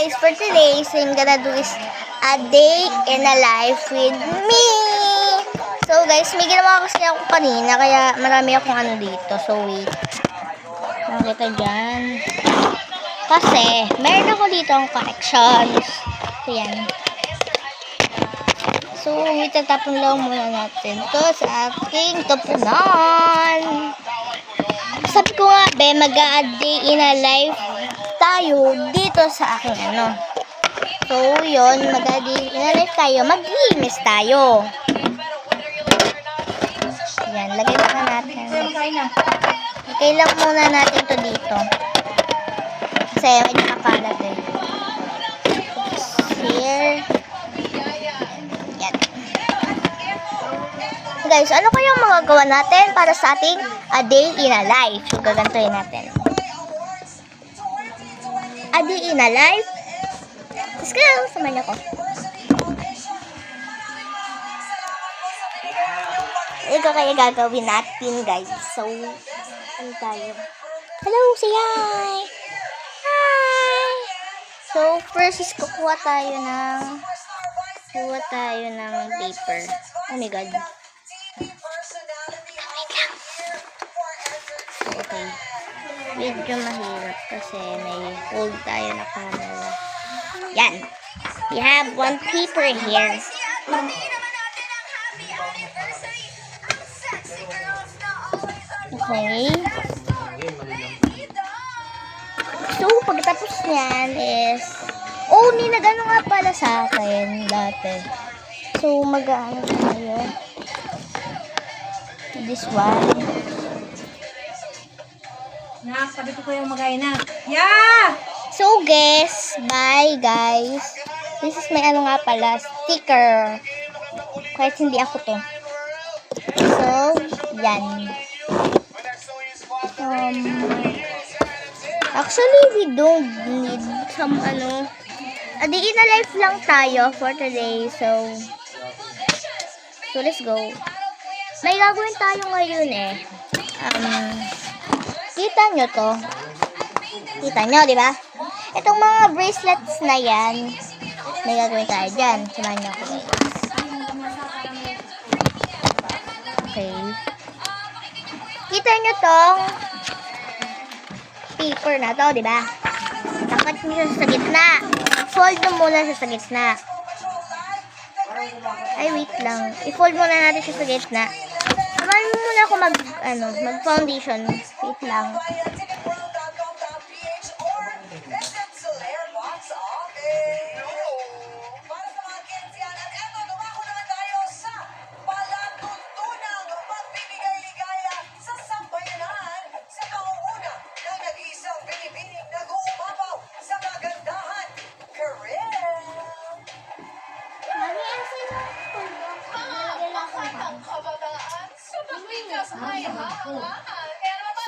guys, for today, so I'm gonna do is a day in a life with me. So guys, may ginawa kasi ako kanina, kaya marami akong ano dito. So wait, nakita dyan. Kasi, meron ako dito ang corrections. So yan. So, itatapon lang muna natin to sa aking tapunan. Sabi ko nga, be, mag-a-day in a life tayo dito sa aking ano. So, yun, mag-a-day in a life tayo. Mag-linis tayo. Yan, lagay lang natin. Lagay lang muna natin to dito. Kasi, may nakakalat eh. Here. Yan. Guys, ano kayang magagawa natin para sa ating a day in a life? So, gagantuin natin. A day in a life. Let's go. Samahan niyo ko. Ito kaya gagawin natin, guys. So, ano tayo? Hello, say hi! Hi! So, first is kukuha tayo ng paper. Oh my God. Okay. Medyo mahirap kasi may hold tayo na camera. Yan. We have one paper here. Okay. So, pagkatapos niyan is nagano nga pala sa akin dati. So, mag-ano tayo. This one. Sabi ko yung magayin na. Yeah! So, guys, bye, guys. This is my ano nga pala, sticker. Kahit hindi ako to. So, yan. Actually, we don't need some ano. A day in a life lang tayo for today. So, let's go. May gagawin tayo ngayon eh. Kita nyo to. Kita nyo, di ba? Itong mga bracelets na yan, may gagawin tayo dyan. Samahan nyo ako, guys. Okay. Kita nyo tong paper na to, di ba? Takat nyo siya sa gitna. Fold mo muna siya sa gitna. Ay, wait lang. I-fold muna natin siya sa gitna. Samahan mo muna ako mag-foundation. Wait lang.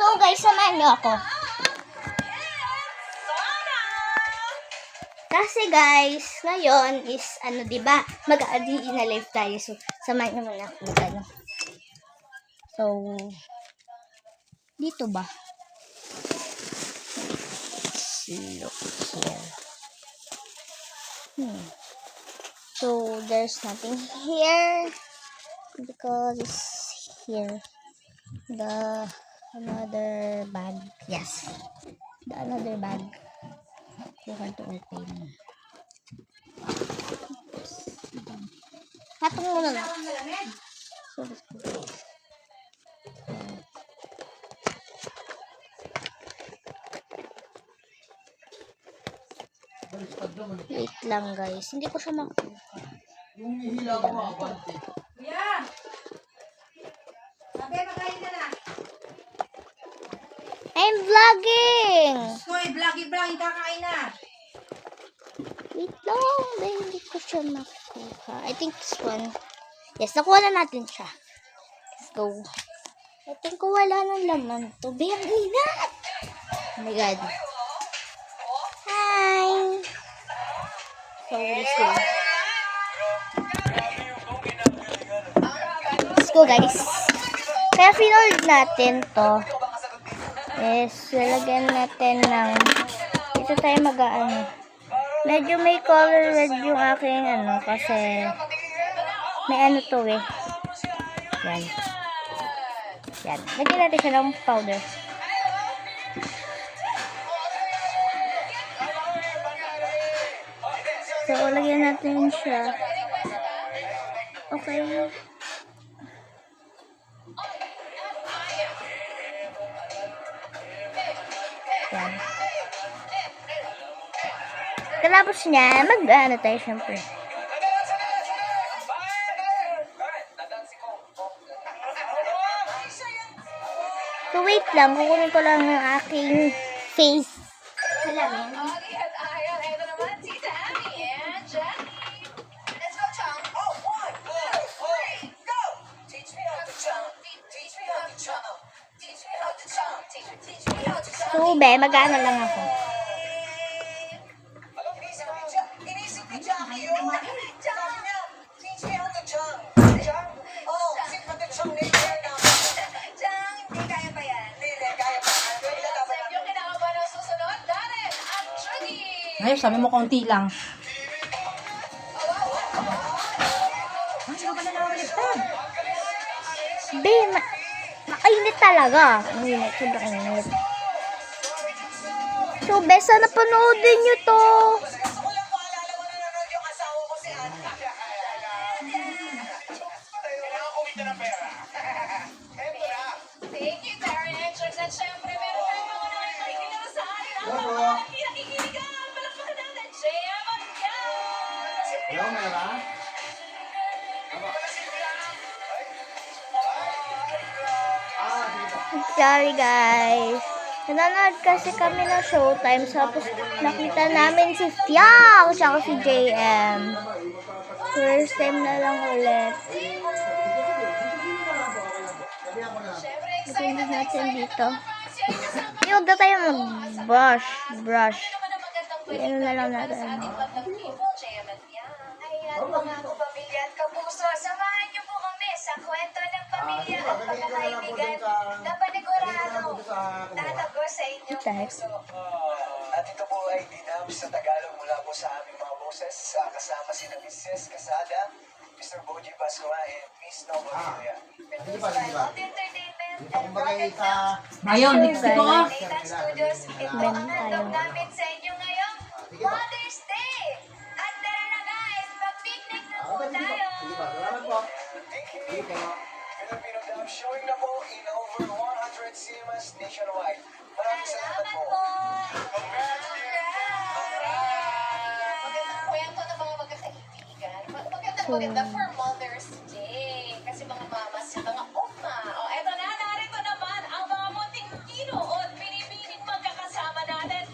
So guys, samahan niyo ako. Kasi guys, ngayon is diba? Mag-a-day in a life tayo. So, samahan niyo muna ako ano. So, dito ba? Look here. So, there's nothing here because it's here. The another bag. Yes. The another bag. You want to open. Hatong muna lang. So, let's go. Wait lang, guys. Hindi ko siya makuha. Yung hihila ko makakonti. Yeah! Sabi, makain ka na. I'm vlogging! Hoy, vlogging, kakain na. Wait lang. Hindi ko siya makuha. I think this one. Yes, nakuha na natin siya. Let's go. I think ko wala nang laman to. Bayang inat! Oh my God. Hi! So, let's go. Let's go, guys. Kaya finold natin to. Yes, lalagyan natin ng dito tayo mag-aano. Medyo may color red yung aking ano kasi may ano to eh. Yan. Yan. Lagyan natin siya ng powder. So, lagyan natin siya. Okay. Yan. Kalapos niya, mag-ano tayo syempre. So, wait lang. Kukunin ko lang yung aking face. Salamin. So, be, mag-ano lang ako. Ay, sabi mo konti lang. Be, makainit talaga. Mainit, sobrang init. So, be, sana panoodin nyo to. Thank you, Terrence. At syempre, meron tayong mga nakikinig sa atin. Ang mga nakikinigan. Palakpakan natin, JM Agyan. Sorry, guys. Nanonood kasi kami ng Showtime. Tapos, nakita namin si Fiang. Tsaka si JM. First time na lang ulit. Ipindit natin dito. Huwag na tayo mag-brush. Ano na lang natin. Ayan, mga kapamilya at kapuso, samahan niyo po kami sa kwento ng pamilya at pagkakaibigan na panigurado tatagos sa inyong puso. At ito po ay dinam sa Tagalog mula po sa aming mga boses kasama si Mrs. Casada, Mr. Boji Bascoa, and Miss Nova Villa. Produced by Alt Entertainment and Rocket Films. Ngayon, next ko ka. Nathan Studios, ito ang handog namin sa inyo ngayong Mother's Day. At tara na guys, mag-picnic na po tayo. Filipino Dub showing na po in over 100 cinemas nationwide. Maraming salamat Salamat po. po. Magandang kwento ng mga magkakaibigan. Maganda for Mother's Day. Kasi mga mamas at mga oma. O, eto na, narito naman ang mga munting kinuot. Binibining magkakasama natin.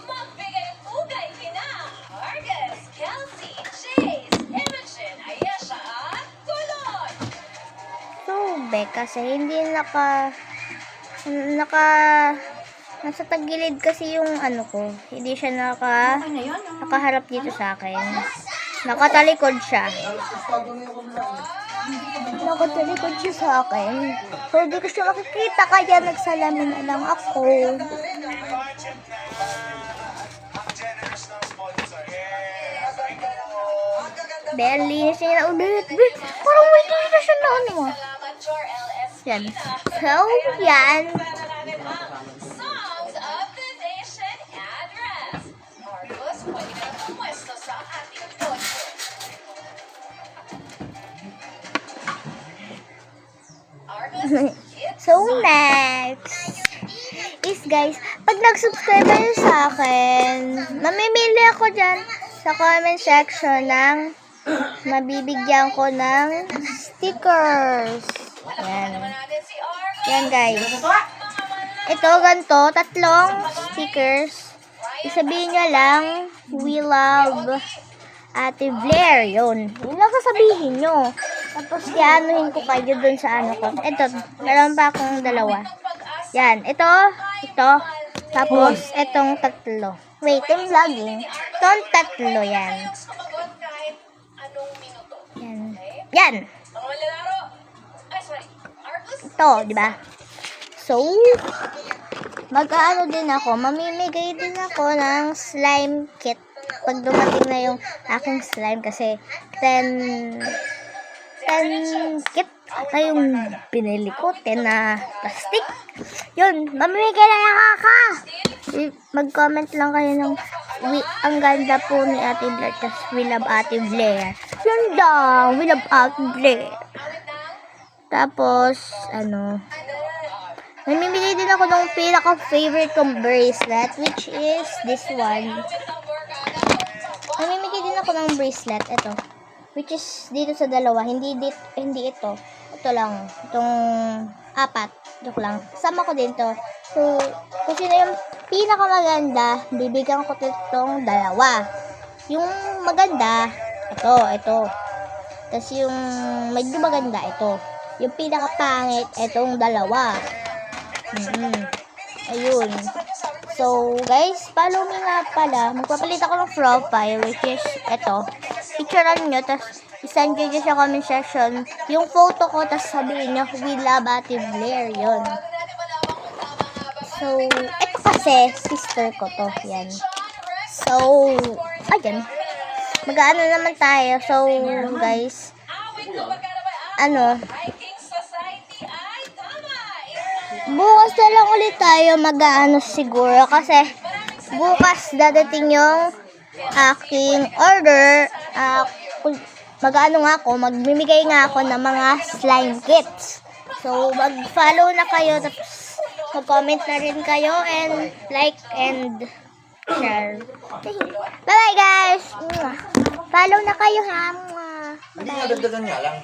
Magbigay pugay kina Argus, Kelsey, Chase, Imogen, Ayesha, at Kulot. So, be, kasi hindi nasa tagilid kasi yung ano ko. Hindi siya nakaharap dito sa akin. Nakatalikod siya. Nakatalikod siya sa akin. So, hindi ko siya makikita kaya nagsalamin na lang ako. Be, ang linis niya na ulit. Be, parang may na siya na ano mo. Salamat, Jor LS. Yan. So, yan. Songs of the Nation Address. Marcos, pwede ka na pumwesto sa ating podio. Argos, So, next is, guys, pag nag-subscribe kayo sa akin, mamimili ako dyan sa comment section ng mabibigyan ko ng stickers. Yan. natin si Argos. Yan, guys. Ito, ganito, 3 stickers. Isabihin nyo lang, we love Ate Blair. Yun. Yun lang sasabihin nyo. Tapos, ianuhin ko kayo dun sa ano ko. Ito, meron pa akong 2. Yan. Ito. Tapos, itong 3. Wait, yung vlogging. Itong 3 yan. Sumagot kahit anong minuto. Yan. Yan. Mga malalaro. Ay, sorry. Argos. Ito, di ba? So, mag-ano din ako, mamimigay din ako ng slime kit. pag dumating na yung aking slime kasi 10 kit ata yung pinili ko, 10 na plastic. Yun, mamimigay na lang ako. Mag-comment lang kayo ng ang ganda po ni Ate Blair, tas we love Ate Blair. Yun lang, we love Ate Blair. Tapos, mamimigay din ako ng pinaka-favorite kong bracelet, which is this one. Mamimigay din ako ng bracelet, ito. Which is dito sa dalawa, hindi ito. Ito lang, itong 4. Joke lang. Sama ko din to. So, kung sino yung pinakamaganda, bibigyan ko itong 2. Yung maganda, ito. Tapos yung medyo maganda, ito. Yung pinakapangit, itong 2. Ayun. So, guys, follow me nga pala. Magpapalit ako ng profile, which is ito. Picturean nyo, tapos isend nyo sa comment section yung photo ko, tapos sabihin nyo, we love Ate Blair, yun. So, ito kasi, sister ko to, yan. So, ayan. Mag-ano naman tayo. So, guys, bukas na lang ulit tayo mag-ano siguro kasi bukas dadating yung aking order. Mag-ano nga ako, magmimigay nga ako ng mga slime kits. So, mag-follow na kayo, tapos mag-comment na rin kayo, and like and share. Bye-bye guys! Follow na kayo ha! Hindi nga, dagdagan nga lang.